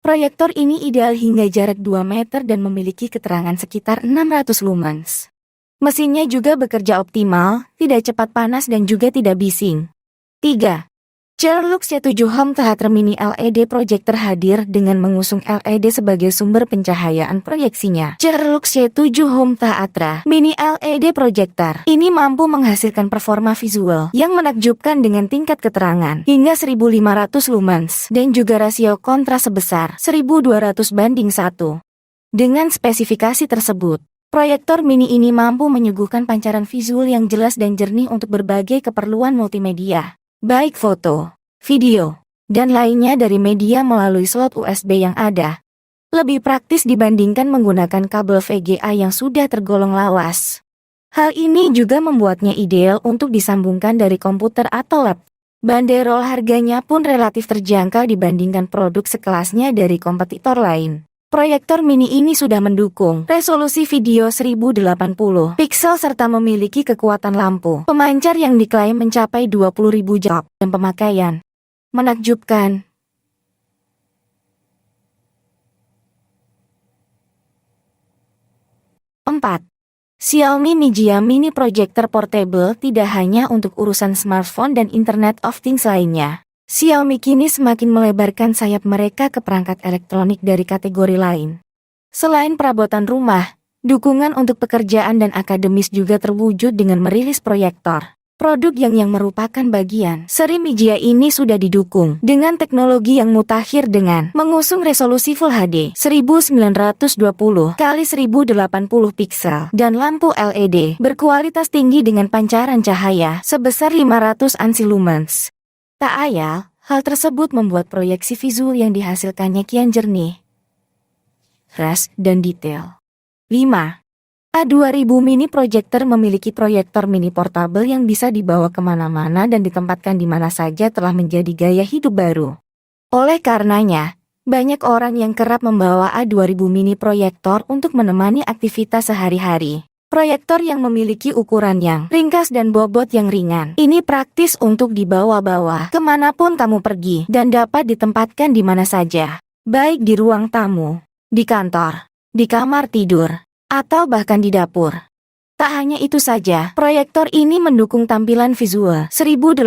Proyektor ini ideal hingga jarak 2 meter dan memiliki keterangan sekitar 600 lumens. Mesinnya juga bekerja optimal, tidak cepat panas dan juga tidak bising. 3. Cherlux C7 Home Theater Mini LED Projector hadir dengan mengusung LED sebagai sumber pencahayaan proyeksinya. Cherlux C7 Home Theater Mini LED Projector ini mampu menghasilkan performa visual yang menakjubkan dengan tingkat keterangan hingga 1500 lumens dan juga rasio kontras sebesar 1200:1. Dengan spesifikasi tersebut, proyektor mini ini mampu menyuguhkan pancaran visual yang jelas dan jernih untuk berbagai keperluan multimedia, baik foto, video, dan lainnya dari media melalui slot USB yang ada. Lebih praktis dibandingkan menggunakan kabel VGA yang sudah tergolong lawas. Hal ini juga membuatnya ideal untuk disambungkan dari komputer atau laptop. Banderol harganya pun relatif terjangkau dibandingkan produk sekelasnya dari kompetitor lain. Proyektor mini ini sudah mendukung resolusi video 1080 piksel serta memiliki kekuatan lampu pemancar yang diklaim mencapai 20.000 jap dan pemakaian menakjubkan. 4. Xiaomi Mijia Mini Projector Portable tidak hanya untuk urusan smartphone dan Internet of Things lainnya. Xiaomi kini semakin melebarkan sayap mereka ke perangkat elektronik dari kategori lain. Selain perabotan rumah, dukungan untuk pekerjaan dan akademis juga terwujud dengan merilis proyektor. Produk yang merupakan bagian seri Mijia ini sudah didukung dengan teknologi yang mutakhir dengan mengusung resolusi Full HD 1920 x 1080 piksel dan lampu LED berkualitas tinggi dengan pancaran cahaya sebesar 500 ANSI lumens. Tak ayal, hal tersebut membuat proyeksi visual yang dihasilkannya kian jernih, ras, dan detail. 5. A2000 Mini Projector memiliki proyektor mini portable yang bisa dibawa kemana-mana dan ditempatkan di mana saja telah menjadi gaya hidup baru. Oleh karenanya, banyak orang yang kerap membawa A2000 Mini Projector untuk menemani aktivitas sehari-hari. Proyektor yang memiliki ukuran yang ringkas dan bobot yang ringan. Ini praktis untuk dibawa-bawa kemanapun tamu pergi dan dapat ditempatkan di mana saja. Baik di ruang tamu, di kantor, di kamar tidur, atau bahkan di dapur. Tak hanya itu saja, proyektor ini mendukung tampilan visual 1080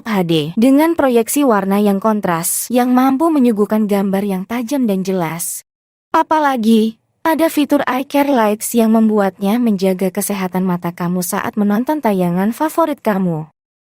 HD dengan proyeksi warna yang kontras yang mampu menyuguhkan gambar yang tajam dan jelas. Apalagi, ada fitur Eye Care Lights yang membuatnya menjaga kesehatan mata kamu saat menonton tayangan favorit kamu.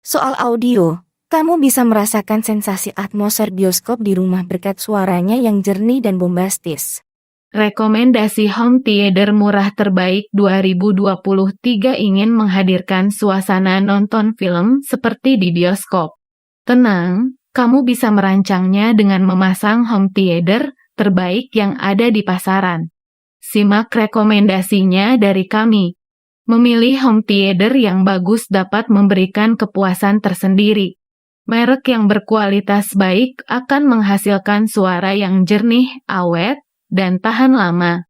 Soal audio, kamu bisa merasakan sensasi atmosfer bioskop di rumah berkat suaranya yang jernih dan bombastis. Rekomendasi home theater murah terbaik 2023 ingin menghadirkan suasana nonton film seperti di bioskop. Tenang, kamu bisa merancangnya dengan memasang home theater terbaik yang ada di pasaran. Simak rekomendasinya dari kami. Memilih home theater yang bagus dapat memberikan kepuasan tersendiri. Merek yang berkualitas baik akan menghasilkan suara yang jernih, awet, dan tahan lama.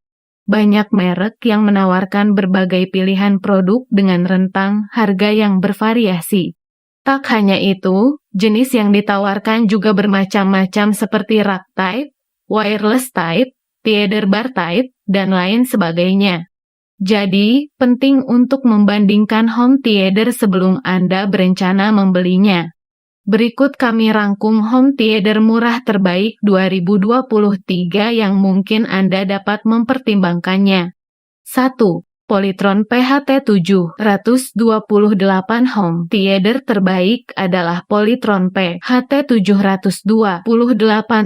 Banyak merek yang menawarkan berbagai pilihan produk dengan rentang harga yang bervariasi. Tak hanya itu, jenis yang ditawarkan juga bermacam-macam seperti rack type, wireless type, theater bar type, dan lain sebagainya. Jadi, penting untuk membandingkan home theater sebelum Anda berencana membelinya. Berikut kami rangkum home theater murah terbaik 2023 yang mungkin Anda dapat mempertimbangkannya. 1. Polytron PHT 728 Home theater terbaik adalah Polytron PHT 728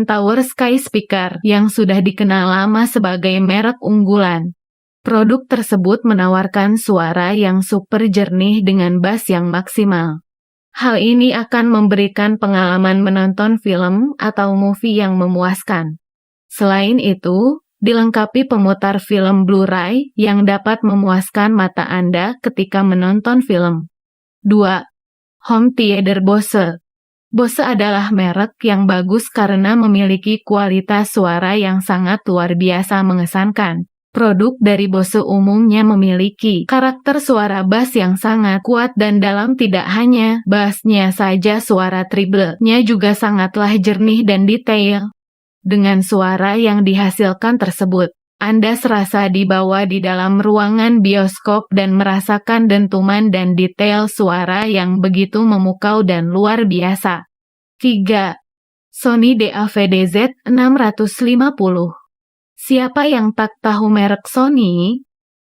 Tower Sky Speaker yang sudah dikenal lama sebagai merek unggulan. Produk tersebut menawarkan suara yang super jernih dengan bass yang maksimal. Hal ini akan memberikan pengalaman menonton film atau movie yang memuaskan. Selain itu, dilengkapi pemutar film Blu-ray yang dapat memuaskan mata Anda ketika menonton film. 2. Home theater Bose. Bose adalah merek yang bagus karena memiliki kualitas suara yang sangat luar biasa mengesankan. Produk dari Bose umumnya memiliki karakter suara bass yang sangat kuat dan dalam, tidak hanya bassnya saja, suara treble-nya juga sangatlah jernih dan detail. Dengan suara yang dihasilkan tersebut, Anda serasa dibawa di dalam ruangan bioskop dan merasakan dentuman dan detail suara yang begitu memukau dan luar biasa. 3. Sony DAV-DZ 650. Siapa yang tak tahu merek Sony?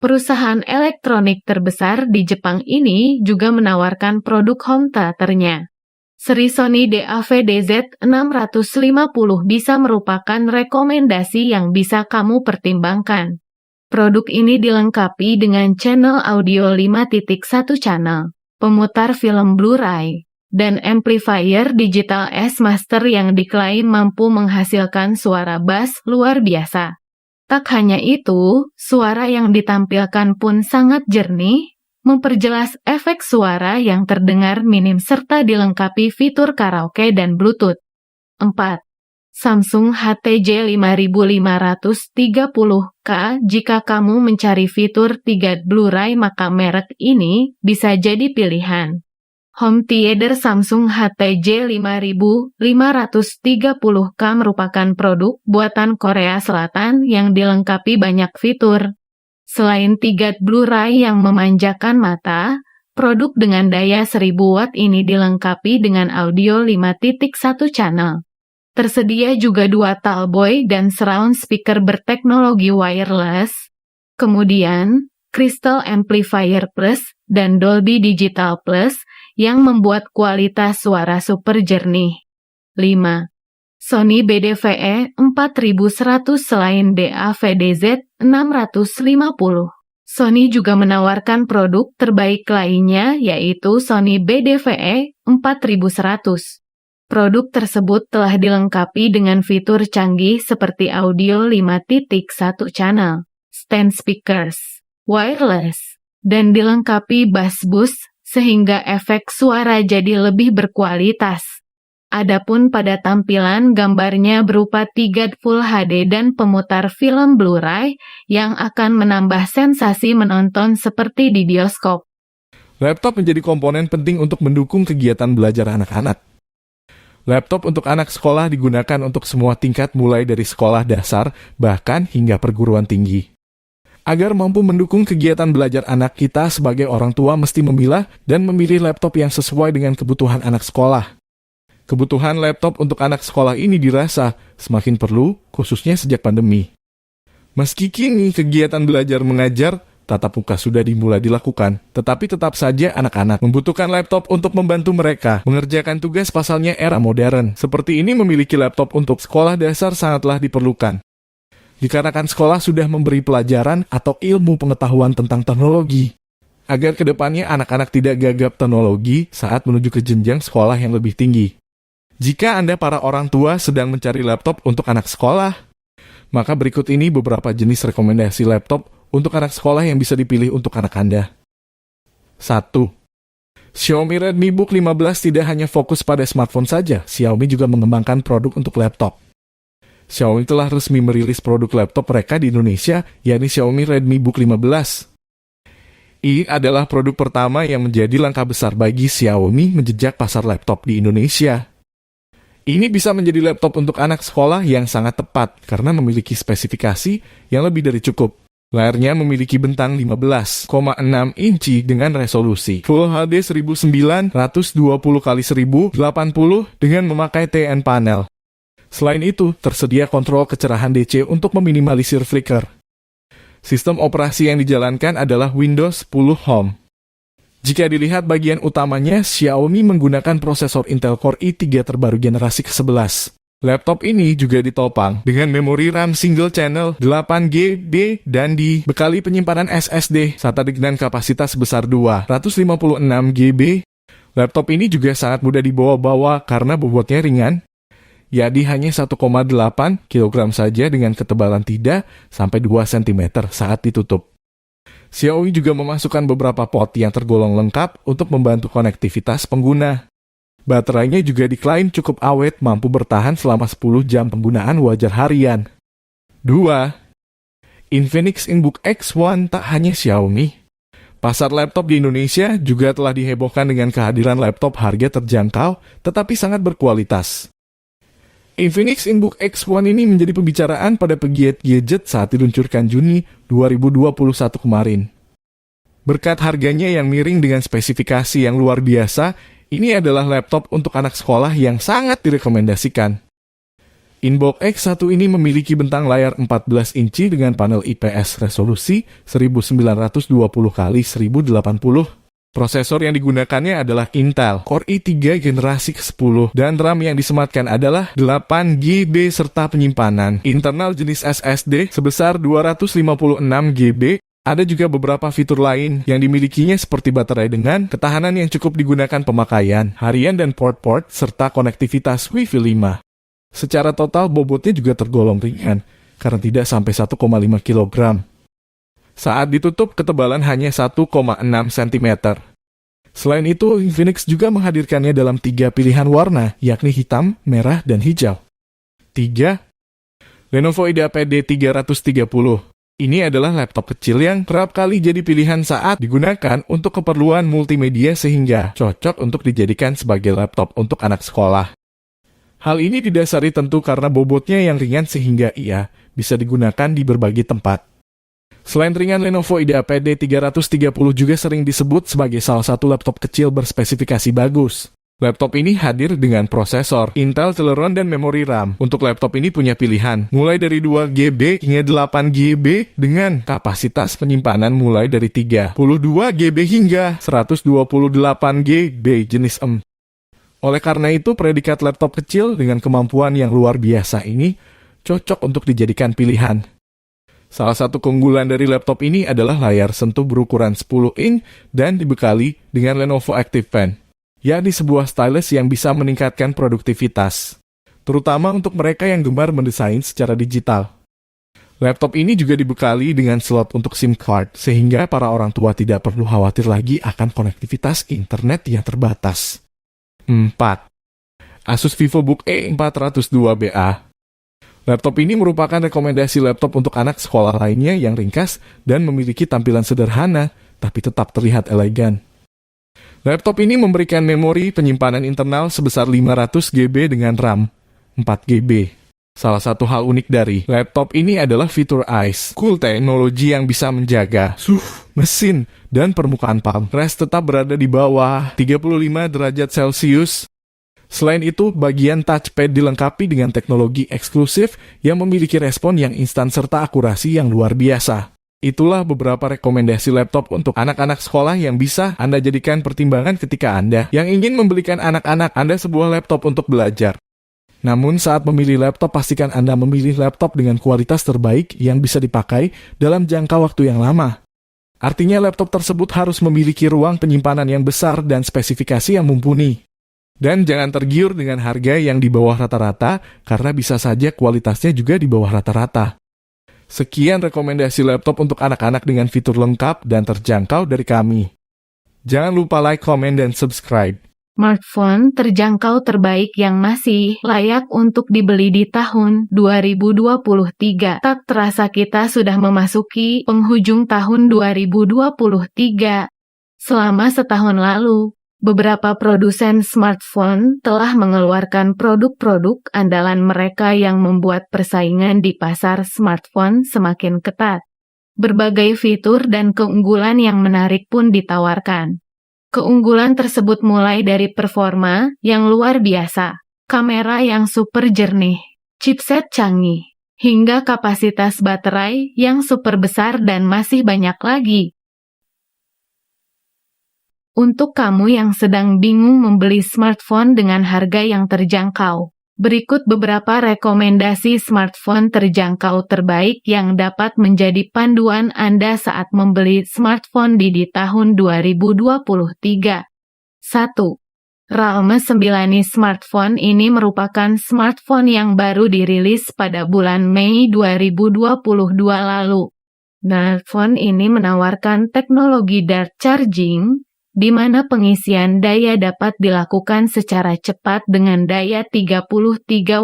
Perusahaan elektronik terbesar di Jepang ini juga menawarkan produk home theater-nya. Seri Sony DAV-DZ 650 bisa merupakan rekomendasi yang bisa kamu pertimbangkan. Produk ini dilengkapi dengan channel audio 5.1 channel, pemutar film Blu-ray, dan amplifier digital S-Master yang diklaim mampu menghasilkan suara bass luar biasa. Tak hanya itu, suara yang ditampilkan pun sangat jernih, memperjelas efek suara yang terdengar minim serta dilengkapi fitur karaoke dan Bluetooth. 4. Samsung HTJ 5530K. Jika kamu mencari fitur 3 Blu-ray, maka merek ini bisa jadi pilihan. Home theater Samsung HTJ 5530K merupakan produk buatan Korea Selatan yang dilengkapi banyak fitur. Selain 3 Blu-ray yang memanjakan mata, produk dengan daya 1000 watt ini dilengkapi dengan audio 5.1 channel. Tersedia juga 2 Tallboy dan surround speaker berteknologi wireless. Kemudian, Crystal Amplifier Plus dan Dolby Digital Plus yang membuat kualitas suara super jernih. 5. Sony BDVE 4100. Selain DAV-DZ 650, Sony juga menawarkan produk terbaik lainnya, yaitu Sony BDVE 4100. Produk tersebut telah dilengkapi dengan fitur canggih seperti audio 5.1 channel, stand speakers, wireless, dan dilengkapi bass boost sehingga efek suara jadi lebih berkualitas. Adapun pada tampilan, gambarnya berupa 3 Full HD dan pemutar film Blu-ray yang akan menambah sensasi menonton seperti di bioskop. Laptop menjadi komponen penting untuk mendukung kegiatan belajar anak-anak. Laptop untuk anak sekolah digunakan untuk semua tingkat mulai dari sekolah dasar bahkan hingga perguruan tinggi. Agar mampu mendukung kegiatan belajar anak, kita sebagai orang tua mesti memilah dan memilih laptop yang sesuai dengan kebutuhan anak sekolah. Kebutuhan laptop untuk anak sekolah ini dirasa semakin perlu, khususnya sejak pandemi. Meski kini kegiatan belajar mengajar tatap muka sudah dimulai dilakukan, tetapi tetap saja anak-anak membutuhkan laptop untuk membantu mereka mengerjakan tugas, pasalnya era modern. Seperti ini, memiliki laptop untuk sekolah dasar sangatlah diperlukan. Dikarenakan sekolah sudah memberi pelajaran atau ilmu pengetahuan tentang teknologi, agar kedepannya anak-anak tidak gagap teknologi saat menuju ke jenjang sekolah yang lebih tinggi. Jika Anda para orang tua sedang mencari laptop untuk anak sekolah, maka berikut ini beberapa jenis rekomendasi laptop untuk anak sekolah yang bisa dipilih untuk anak Anda. 1. Xiaomi Redmi Book 15 tidak hanya fokus pada smartphone saja, Xiaomi juga mengembangkan produk untuk laptop. Xiaomi telah resmi merilis produk laptop mereka di Indonesia, yakni Xiaomi Redmi Book 15. Ini adalah produk pertama yang menjadi langkah besar bagi Xiaomi menjejak pasar laptop di Indonesia. Ini bisa menjadi laptop untuk anak sekolah yang sangat tepat karena memiliki spesifikasi yang lebih dari cukup. Layarnya memiliki bentang 15,6 inci dengan resolusi Full HD 1920x1080 dengan memakai TN panel. Selain itu, tersedia kontrol kecerahan DC untuk meminimalisir flicker. Sistem operasi yang dijalankan adalah Windows 10 Home. Jika dilihat bagian utamanya, Xiaomi menggunakan prosesor Intel Core i3 terbaru generasi ke-11. Laptop ini juga ditopang dengan memori RAM single channel 8GB dan dibekali penyimpanan SSD SATA dengan kapasitas sebesar 256GB. Laptop ini juga sangat mudah dibawa-bawa karena bobotnya ringan, yakni hanya 1,8 kg saja dengan ketebalan tidak sampai 2 cm saat ditutup. Xiaomi juga memasukkan beberapa port yang tergolong lengkap untuk membantu konektivitas pengguna. Baterainya juga diklaim cukup awet, mampu bertahan selama 10 jam penggunaan wajar harian. 2. Infinix InBook X1 tak hanya Xiaomi. Pasar laptop di Indonesia juga telah dihebohkan dengan kehadiran laptop harga terjangkau tetapi sangat berkualitas. Infinix InBook X1 ini menjadi pembicaraan pada pegiat gadget saat diluncurkan Juni 2021 kemarin. Berkat harganya yang miring dengan spesifikasi yang luar biasa, ini adalah laptop untuk anak sekolah yang sangat direkomendasikan. InBook X1 ini memiliki bentang layar 14 inci dengan panel IPS resolusi 1920x1080. Prosesor yang digunakannya adalah Intel Core i3 generasi ke-10 dan RAM yang disematkan adalah 8GB serta penyimpanan internal jenis SSD sebesar 256GB. Ada juga beberapa fitur lain yang dimilikinya seperti baterai dengan ketahanan yang cukup digunakan pemakaian harian dan port-port serta konektivitas Wi-Fi 5. Secara total bobotnya juga tergolong ringan karena tidak sampai 1,5 kg. Saat ditutup ketebalan hanya 1,6 cm. Selain itu, Infinix juga menghadirkannya dalam 3 pilihan warna, yakni hitam, merah, dan hijau. 3. Lenovo IdeaPad D330. Ini adalah laptop kecil yang kerap kali jadi pilihan saat digunakan untuk keperluan multimedia sehingga cocok untuk dijadikan sebagai laptop untuk anak sekolah. Hal ini didasari tentu karena bobotnya yang ringan sehingga ia bisa digunakan di berbagai tempat. Selain ringan, Lenovo IdeaPad D330 juga sering disebut sebagai salah satu laptop kecil berspesifikasi bagus. Laptop ini hadir dengan prosesor Intel Celeron dan memori RAM. Untuk laptop ini punya pilihan mulai dari 2GB hingga 8GB dengan kapasitas penyimpanan mulai dari 32GB hingga 128GB jenis M. Oleh karena itu, predikat laptop kecil dengan kemampuan yang luar biasa ini cocok untuk dijadikan pilihan. Salah satu keunggulan dari laptop ini adalah layar sentuh berukuran 10 inch dan dibekali dengan Lenovo Active Pen, yakni sebuah stylus yang bisa meningkatkan produktivitas, terutama untuk mereka yang gemar mendesain secara digital. Laptop ini juga dibekali dengan slot untuk SIM card, sehingga para orang tua tidak perlu khawatir lagi akan konektivitas internet yang terbatas. 4. Asus VivoBook E402BA. Laptop ini merupakan rekomendasi laptop untuk anak sekolah lainnya yang ringkas dan memiliki tampilan sederhana, tapi tetap terlihat elegan. Laptop ini memberikan memori penyimpanan internal sebesar 500GB dengan RAM 4GB. Salah satu hal unik dari laptop ini adalah fitur Ice Cool teknologi yang bisa menjaga suhu mesin dan permukaan palm rest tetap berada di bawah 35 derajat Celcius. Selain itu, bagian touchpad dilengkapi dengan teknologi eksklusif yang memiliki respon yang instan serta akurasi yang luar biasa. Itulah beberapa rekomendasi laptop untuk anak-anak sekolah yang bisa Anda jadikan pertimbangan ketika Anda yang ingin membelikan anak-anak Anda sebuah laptop untuk belajar. Namun saat memilih laptop, pastikan Anda memilih laptop dengan kualitas terbaik yang bisa dipakai dalam jangka waktu yang lama. Artinya laptop tersebut harus memiliki ruang penyimpanan yang besar dan spesifikasi yang mumpuni. Dan jangan tergiur dengan harga yang di bawah rata-rata, karena bisa saja kualitasnya juga di bawah rata-rata. Sekian rekomendasi laptop untuk anak-anak dengan fitur lengkap dan terjangkau dari kami. Jangan lupa like, komen, dan subscribe. Smartphone terjangkau terbaik yang masih layak untuk dibeli di tahun 2023. Tak terasa kita sudah memasuki penghujung tahun 2023. Selama setahun lalu, beberapa produsen smartphone telah mengeluarkan produk-produk andalan mereka yang membuat persaingan di pasar smartphone semakin ketat. Berbagai fitur dan keunggulan yang menarik pun ditawarkan. Keunggulan tersebut mulai dari performa yang luar biasa, kamera yang super jernih, chipset canggih, hingga kapasitas baterai yang super besar dan masih banyak lagi. Untuk kamu yang sedang bingung membeli smartphone dengan harga yang terjangkau, berikut beberapa rekomendasi smartphone terjangkau terbaik yang dapat menjadi panduan Anda saat membeli smartphone di tahun 2023. 1. Realme 9i smartphone ini merupakan smartphone yang baru dirilis pada bulan Mei 2022 lalu. Smartphone ini menawarkan teknologi Dart Charging, di mana pengisian daya dapat dilakukan secara cepat dengan daya 33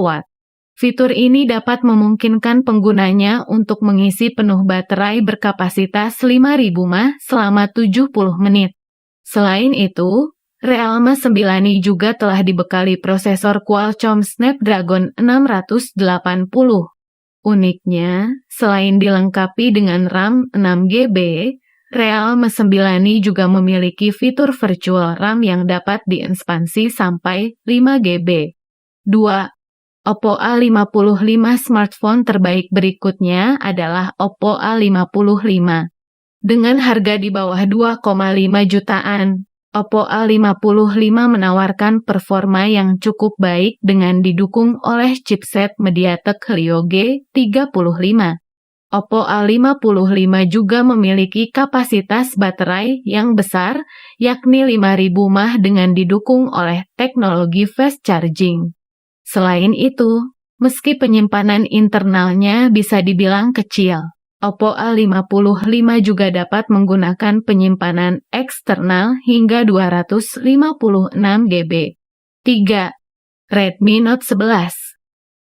watt. Fitur ini dapat memungkinkan penggunanya untuk mengisi penuh baterai berkapasitas 5000 mAh selama 70 menit. Selain itu, Realme 9i juga telah dibekali prosesor Qualcomm Snapdragon 680. Uniknya, selain dilengkapi dengan RAM 6GB, Realme 9i juga memiliki fitur virtual RAM yang dapat diekspansi sampai 5GB. 2. Oppo A55 smartphone terbaik berikutnya adalah Oppo A55. Dengan harga di bawah 2,5 jutaan, Oppo A55 menawarkan performa yang cukup baik dengan didukung oleh chipset MediaTek Helio G35. Oppo A55 juga memiliki kapasitas baterai yang besar, yakni 5000 mAh dengan didukung oleh teknologi fast charging. Selain itu, meski penyimpanan internalnya bisa dibilang kecil, Oppo A55 juga dapat menggunakan penyimpanan eksternal hingga 256GB. 3. Redmi Note 11.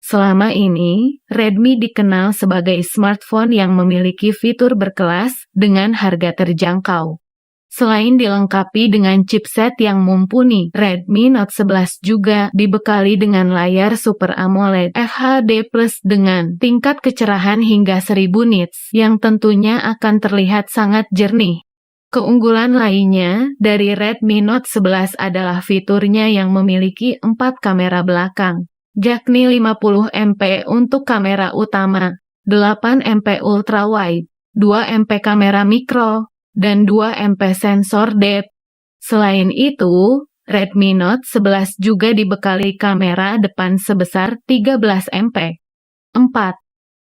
Selama ini, Redmi dikenal sebagai smartphone yang memiliki fitur berkelas dengan harga terjangkau. Selain dilengkapi dengan chipset yang mumpuni, Redmi Note 11 juga dibekali dengan layar Super AMOLED FHD+ dengan tingkat kecerahan hingga 1000 nits yang tentunya akan terlihat sangat jernih. Keunggulan lainnya dari Redmi Note 11 adalah fiturnya yang memiliki 4 kamera belakang, yakni 50MP untuk kamera utama, 8MP ultrawide, 2MP kamera mikro, dan 2MP sensor depth. Selain itu, Redmi Note 11 juga dibekali kamera depan sebesar 13MP. 4.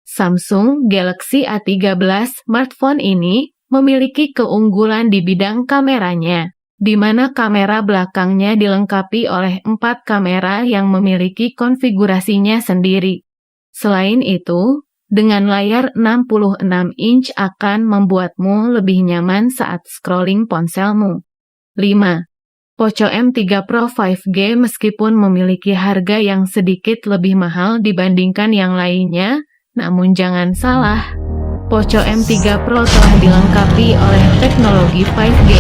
Samsung Galaxy A13 smartphone ini memiliki keunggulan di bidang kameranya, di mana kamera belakangnya dilengkapi oleh 4 kamera yang memiliki konfigurasinya sendiri. Selain itu, dengan layar 66 inch akan membuatmu lebih nyaman saat scrolling ponselmu. 5. Poco M3 Pro 5G meskipun memiliki harga yang sedikit lebih mahal dibandingkan yang lainnya, namun jangan salah, Poco M3 Pro telah dilengkapi oleh teknologi 5G.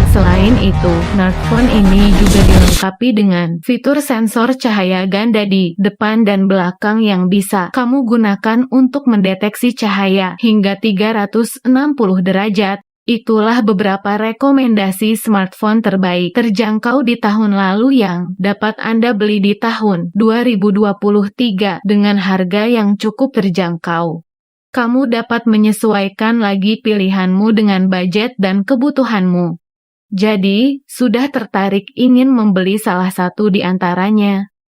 Selain itu, smartphone ini juga dilengkapi dengan fitur sensor cahaya ganda di depan dan belakang yang bisa kamu gunakan untuk mendeteksi cahaya hingga 360 derajat. Itulah beberapa rekomendasi smartphone terbaik terjangkau di tahun lalu yang dapat Anda beli di tahun 2023 dengan harga yang cukup terjangkau. Kamu dapat menyesuaikan lagi pilihanmu dengan budget dan kebutuhanmu. Jadi, sudah tertarik ingin membeli salah satu di antaranya?